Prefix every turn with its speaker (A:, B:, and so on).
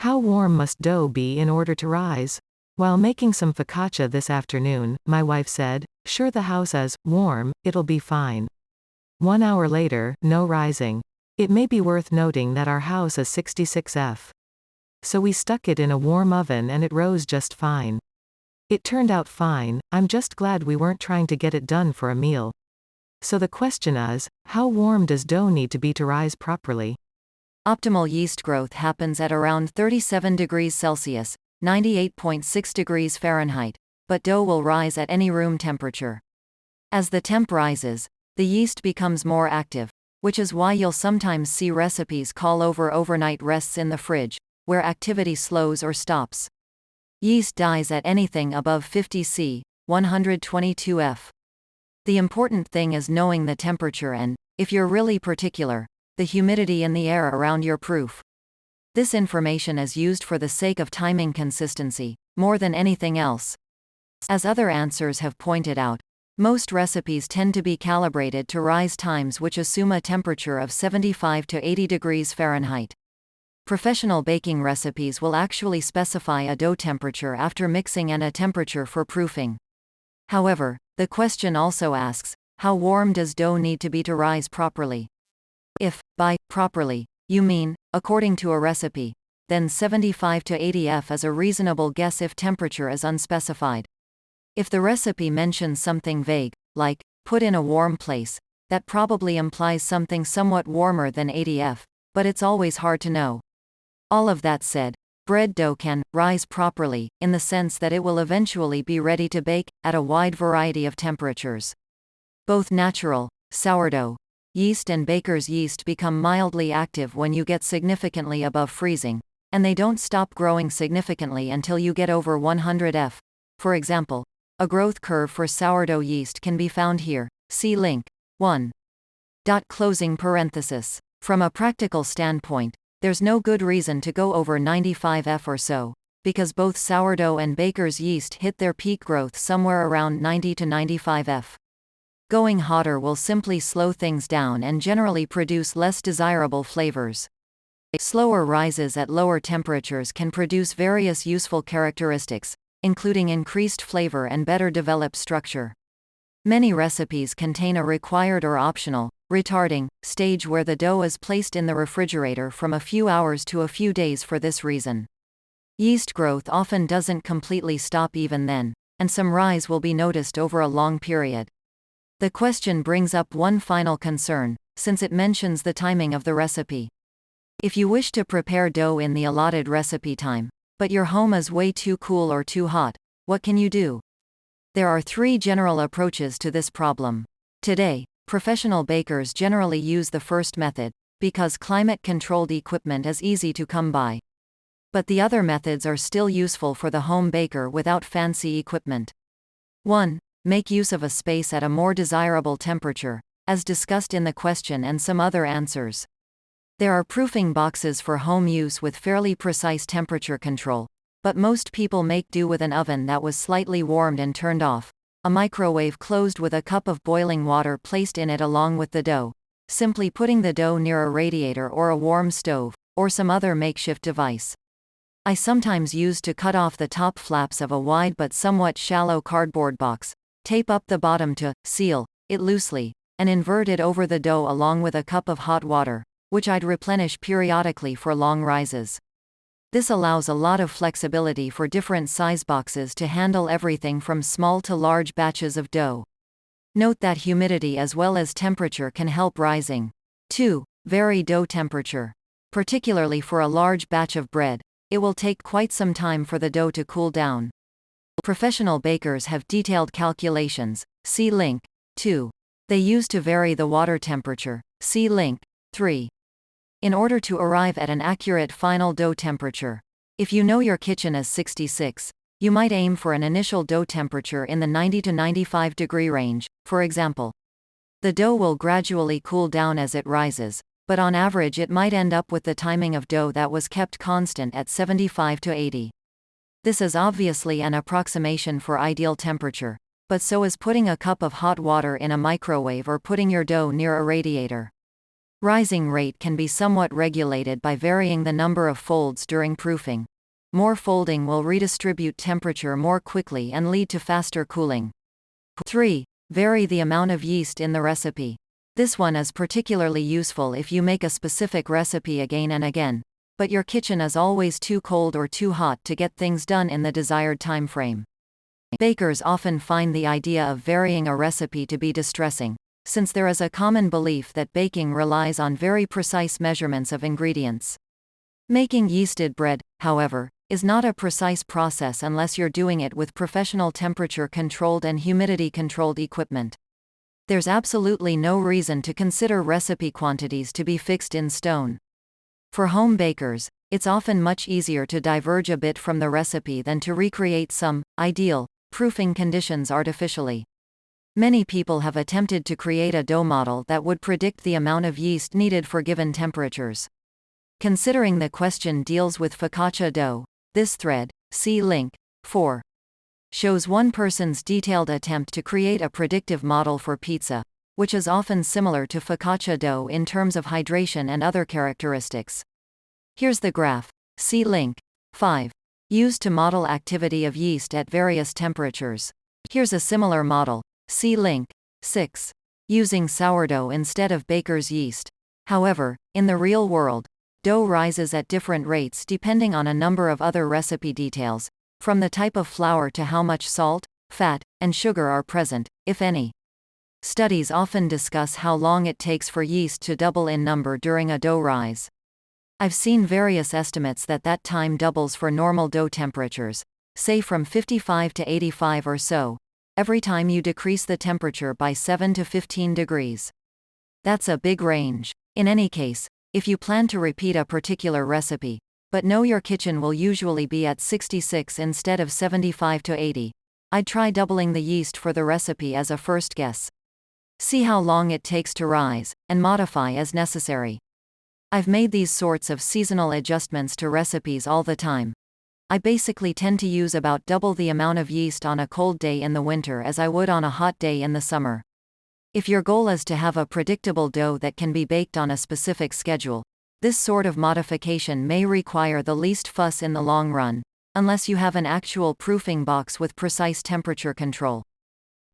A: How warm must dough be in order to rise? While making some focaccia this afternoon, my wife said, "Sure, the house is warm, it'll be fine." 1 hour later, no rising. It may be worth noting that our house is 66°F. So we stuck it in a warm oven and it rose just fine. It turned out fine. I'm just glad we weren't trying to get it done for a meal. So the question is, how warm does dough need to be to rise properly?
B: Optimal yeast growth happens at around 37 degrees Celsius, 98.6 degrees Fahrenheit, but dough will rise at any room temperature. As the temp rises, the yeast becomes more active, which is why you'll sometimes see recipes call over overnight rests in the fridge, where activity slows or stops. Yeast dies at anything above 50 C, 122 F. The important thing is knowing the temperature and, if you're really particular, the humidity in the air around your proof. This information is used for the sake of timing consistency, more than anything else. As other answers have pointed out, most recipes tend to be calibrated to rise times which assume a temperature of 75 to 80 degrees Fahrenheit. Professional baking recipes will actually specify a dough temperature after mixing and a temperature for proofing. However, the question also asks, how warm does dough need to be to rise properly? If, by properly, you mean, according to a recipe, then 75 to 80 F is a reasonable guess if temperature is unspecified. If the recipe mentions something vague, like, put in a warm place, that probably implies something somewhat warmer than 80 F, but it's always hard to know. All of that said, bread dough can rise properly, in the sense that it will eventually be ready to bake, at a wide variety of temperatures. Both natural, sourdough, yeast and baker's yeast become mildly active when you get significantly above freezing, and they don't stop growing significantly until you get over 100 F. For example, a growth curve for sourdough yeast can be found here, see link. 1. Closing parenthesis. From a practical standpoint, there's no good reason to go over 95 F or so, because both sourdough and baker's yeast hit their peak growth somewhere around 90 to 95 F. Going hotter will simply slow things down and generally produce less desirable flavors. Slower rises at lower temperatures can produce various useful characteristics, including increased flavor and better developed structure. Many recipes contain a required or optional, retarding, stage where the dough is placed in the refrigerator from a few hours to a few days for this reason. Yeast growth often doesn't completely stop even then, and some rise will be noticed over a long period. The question brings up one final concern, since it mentions the timing of the recipe. If you wish to prepare dough in the allotted recipe time, but your home is way too cool or too hot, what can you do? There are 3 general approaches to this problem. Today, professional bakers generally use the first method, because climate-controlled equipment is easy to come by. But the other methods are still useful for the home baker without fancy equipment. 1. Make use of a space at a more desirable temperature, as discussed in the question and some other answers. There are proofing boxes for home use with fairly precise temperature control, but most people make do with an oven that was slightly warmed and turned off, a microwave closed with a cup of boiling water placed in it along with the dough, simply putting the dough near a radiator or a warm stove, or some other makeshift device. I sometimes use to cut off the top flaps of a wide but somewhat shallow cardboard box, tape up the bottom to seal it loosely, and invert it over the dough along with a cup of hot water, which I'd replenish periodically for long rises. This allows a lot of flexibility for different size boxes to handle everything from small to large batches of dough. Note that humidity as well as temperature can help rising. 2. Vary dough temperature. Particularly for a large batch of bread, it will take quite some time for the dough to cool down. Professional bakers have detailed calculations, see link. 2. They use to vary the water temperature, see link. 3. In order to arrive at an accurate final dough temperature, if you know your kitchen is 66, you might aim for an initial dough temperature in the 90 to 95 degree range, for example. The dough will gradually cool down as it rises, but on average it might end up with the timing of dough that was kept constant at 75 to 80. This is obviously an approximation for ideal temperature, but so is putting a cup of hot water in a microwave or putting your dough near a radiator. Rising rate can be somewhat regulated by varying the number of folds during proofing. More folding will redistribute temperature more quickly and lead to faster cooling. 3. Vary the amount of yeast in the recipe. This one is particularly useful if you make a specific recipe again and again, but your kitchen is always too cold or too hot to get things done in the desired time frame. Bakers often find the idea of varying a recipe to be distressing, since there is a common belief that baking relies on very precise measurements of ingredients. Making yeasted bread, however, is not a precise process unless you're doing it with professional temperature-controlled and humidity-controlled equipment. There's absolutely no reason to consider recipe quantities to be fixed in stone. For home bakers, it's often much easier to diverge a bit from the recipe than to recreate some ideal proofing conditions artificially. Many people have attempted to create a dough model that would predict the amount of yeast needed for given temperatures. Considering the question deals with focaccia dough, this thread, see link 4, shows one person's detailed attempt to create a predictive model for pizza, which is often similar to focaccia dough in terms of hydration and other characteristics. Here's the graph, see link 5, used to model activity of yeast at various temperatures. Here's a similar model, see link 6, using sourdough instead of baker's yeast. However, in the real world, dough rises at different rates depending on a number of other recipe details, from the type of flour to how much salt, fat, and sugar are present, if any. Studies often discuss how long it takes for yeast to double in number during a dough rise. I've seen various estimates that time doubles for normal dough temperatures, say from 55 to 85 or so, every time you decrease the temperature by 7 to 15 degrees. That's a big range. In any case, if you plan to repeat a particular recipe, but know your kitchen will usually be at 66 instead of 75 to 80, I'd try doubling the yeast for the recipe as a first guess. See how long it takes to rise, and modify as necessary. I've made these sorts of seasonal adjustments to recipes all the time. I basically tend to use about double the amount of yeast on a cold day in the winter as I would on a hot day in the summer. If your goal is to have a predictable dough that can be baked on a specific schedule, this sort of modification may require the least fuss in the long run, unless you have an actual proofing box with precise temperature control.